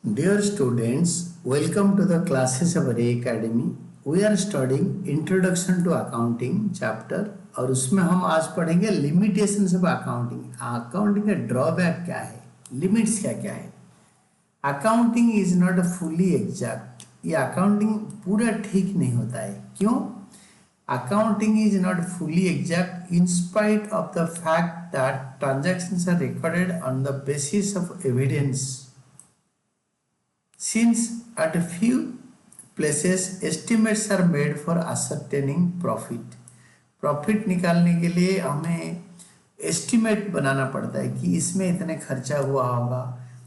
Dear students, welcome to the classes of Ray Academy. We are studying Introduction to Accounting chapter और उसमें हम आज पढ़ेंगे limitations of accounting. Accounting का drawback क्या है, लिमिट्स क्या क्या है. Accounting is not fully exact. ये अकाउंटिंग पूरा ठीक नहीं होता है. क्यों? Accounting is not fully exact in spite of the fact that transactions are recorded on the basis of evidence. Since at a few places estimates are made for ascertaining profit. Profit निकालने के लिए हमें estimate बनाना पड़ता है कि इसमें इतने खर्चा हुआ होगा,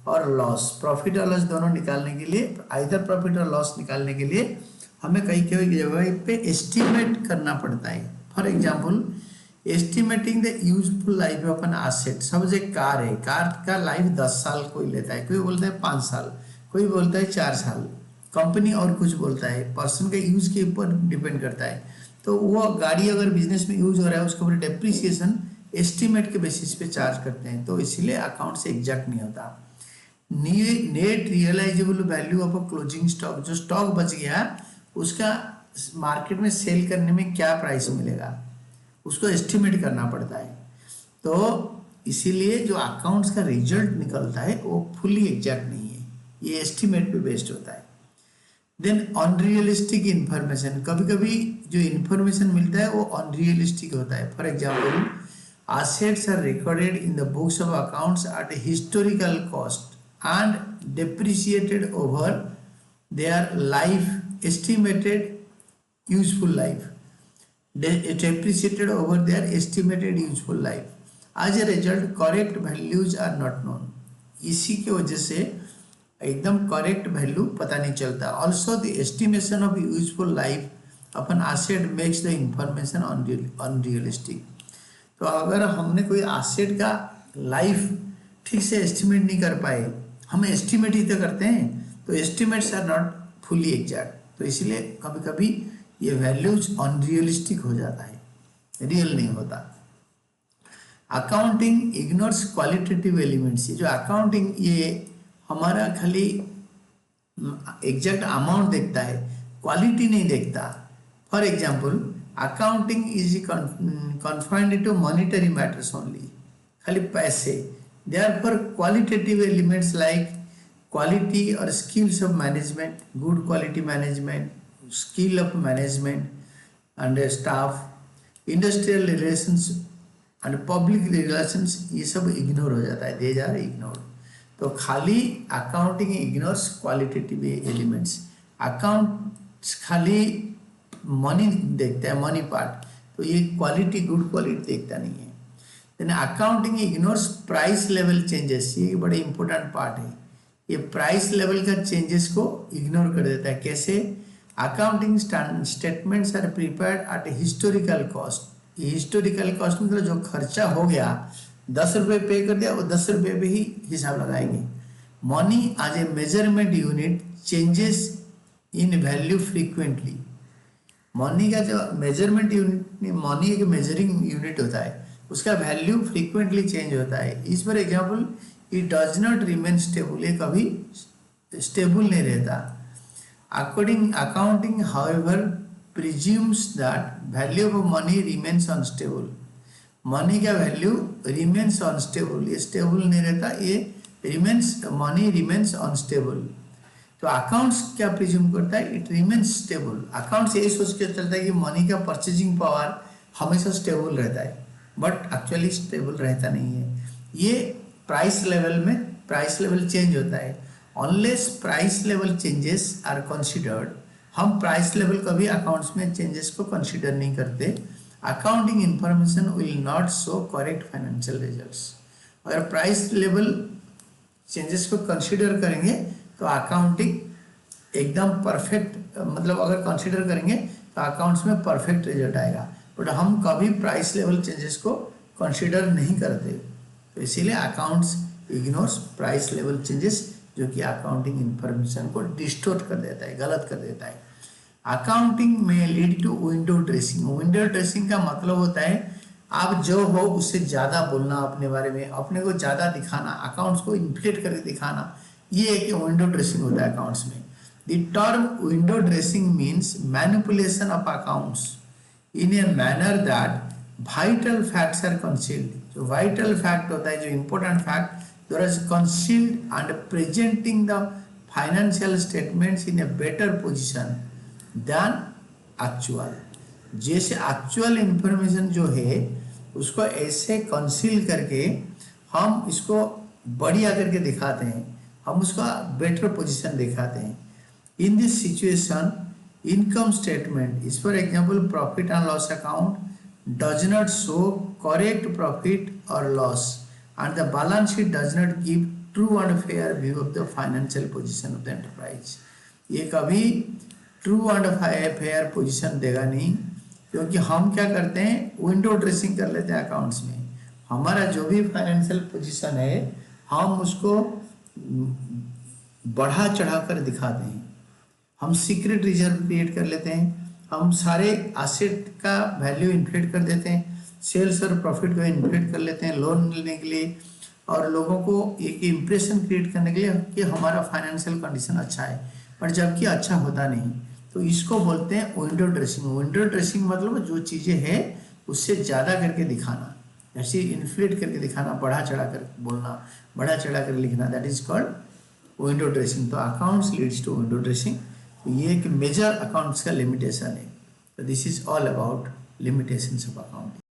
और लॉस, प्रॉफिट और लॉस दोनों निकालने के लिए, आइदर प्रॉफिट और लॉस निकालने के लिए हमें कई कई जगह पे एस्टिमेट करना पड़ता है. For example, estimating the useful life of an asset. Suppose एक कार है, कार का लाइफ 10 साल कोई लेता है, कोई बोलता है 5 साल, कोई बोलता है 4 साल, कंपनी और कुछ बोलता है, पर्सन के यूज के ऊपर डिपेंड करता है. तो वो गाड़ी अगर बिजनेस में यूज हो रहा है उसके ऊपर डेप्रिसिएशन एस्टिमेट के बेसिस पे चार्ज करते हैं. तो इसीलिए अकाउंट से एग्जैक्ट नहीं होता. Net realisable value of a closing stock, जो स्टॉक बच गया उसका मार्केट में सेल करने में क्या प्राइस मिलेगा, उसको एस्टिमेट करना पड़ता है. तो इसीलिए जो अकाउंट्स का रिजल्ट निकलता है वो फुली एग्जैक्ट नहीं है, ये एस्टिमेट पे बेस्ड होता है. देन अनरियलिस्टिक इंफॉर्मेशन, कभी कभी जो इंफॉर्मेशन मिलता है वो अनरियलिस्टिक होता है. For example, assets are recorded in the books of accounts at a historical cost and depreciated over their life, estimated useful life, depreciated over their estimated useful life. As a result, correct values are not known. इसी की वजह से एकदम correct value पता नहीं चलता. Also the estimation of useful life upon asset makes the information unrealistic. तो अगर हमने कोई एसेट का लाइफ ठीक से एस्टिमेट नहीं कर पाए, हम एस्टिमेट ही तो करते हैं, तो estimates are not fully exact. तो इसलिए कभी कभी ये वैल्यूज अनरियलिस्टिक हो जाता है, रियल नहीं होता. Accounting ignores qualitative elements. जो अकाउंटिंग ये हमारा खाली एग्जैक्ट अमाउंट देखता है, क्वालिटी नहीं देखता. For example, accounting is confined to monetary matters only, खाली पैसे. Therefore qualitative elements like quality और skills of management, good quality management, skill of management and staff, industrial relations and public relations, ये सब ignore हो जाता है, they are ignore. तो खाली accounting ignores qualitative elements. Account खाली मनी देखता है, मनी पार्ट, तो ये क्वालिटी, गुड क्वालिटी देखता नहीं है. Then accounting ignores price level changes. ये बड़े इंपॉर्टेंट पार्ट है. ये प्राइस लेवल का चेंजेस को इग्नोर कर देता है. कैसे? Accounting statements are prepared at historical cost. ये हिस्टोरिकल कॉस्ट मतलब जो खर्चा हो गया, 10 रुपये पे कर दिया, वो 10 रुपये पे ही हिसाब लगाएंगे. Money as a measurement unit changes in value frequently. Money का जो मेजरमेंट यूनिट, मनी एक मेजरिंग यूनिट होता है, उसका वैल्यू फ्रीक्वेंटली चेंज होता है. इस पर example, it does not remain stable, ये कभी स्टेबल नहीं रहता. According accounting however presumes that value of money remains unstable. Money का वैल्यू रिमेन्स अनस्टेबल, ये स्टेबल नहीं रहता, ये रिमेन्स, मनी रिमेन्स अनस्टेबल. तो अकाउंट्स क्या प्रिज्यूम करता है? It remains stable. अकाउंट्स यही सोच के चलता है कि मनी का परचेजिंग पावर हमेशा स्टेबल रहता है, बट एक्चुअली स्टेबल रहता नहीं है. ये प्राइस लेवल में प्राइस लेवल चेंज होता है. Unless price level changes are considered, हम प्राइस लेवल कभी अकाउंट्स में चेंजेस को कंसिडर नहीं करते. Accounting information will not show correct financial results. अगर प्राइस लेवल चेंजेस को कंसिडर करेंगे तो अकाउंटिंग एकदम परफेक्ट, मतलब अगर कंसिडर करेंगे तो अकाउंट्स में परफेक्ट रिजल्ट आएगा. बट हम कभी प्राइस लेवल चेंजेस को कंसिडर नहीं करते, तो इसीलिए accounts ignores price level changes, जो कि अकाउंटिंग इंफॉर्मेशन को डिस्टोर्ट कर देता है, गलत कर देता है. अकाउंटिंग में lead to window dressing. Window dressing का मतलब होता है आप जो हो उससे ज़्यादा बोलना अपने बारे में, अपने को ज़्यादा दिखाना, अकाउंट्स को इन्फ्लेट करके दिखाना, ये एक विंडो ड्रेसिंग होता है अकाउंट्स में। The term window dressing means manipulation of accounts in a manner that vital facts are concealed. जो वाइटल फैक्ट होता है, जो important fact, there is concealed and presenting the financial statements in a better position than actual। जैसे actual information जो है उसको ऐसे conceal करके हम इसको बढ़िया करके दिखाते हैं, हम उसका बेटर पोजीशन दिखाते हैं। In this situation income statement is for example profit and loss account does not show correct profit और loss and the balance sheet does not give true and fair view of the financial position of the enterprise। ये कभी true and fair position देगा नहीं, क्योंकि हम क्या करते हैं, विंडो ड्रेसिंग कर लेते हैं अकाउंट्स में। हमारा जो भी फाइनेंशियल पोजीशन है हम उसको बढ़ा चढ़ा कर दिखाते हैं, हम सीक्रेट रिजर्व क्रिएट कर लेते हैं, हम सारे एसेट का वैल्यू इन्फ्लेट कर देते हैं, सेल्स और प्रॉफिट को इन्फ्लेट कर लेते हैं लोन लेने के लिए, और लोगों को एक इम्प्रेशन क्रिएट करने के लिए कि हमारा फाइनेंशियल कंडीशन अच्छा है, पर जबकि अच्छा होता नहीं। तो इसको बोलते हैं विंडो ड्रेसिंग। विंडो ड्रेसिंग मतलब जो चीज़ें हैं उससे ज़्यादा करके दिखाना, ऐसे इन्फ्लेट करके दिखाना, बढ़ा चढ़ा कर बोलना, बढ़ा चढ़ा कर लिखना, that is called window dressing. तो accounts leads to window dressing. तो ये एक मेजर अकाउंट्स का लिमिटेशन है। तो this is all about limitations of accounting.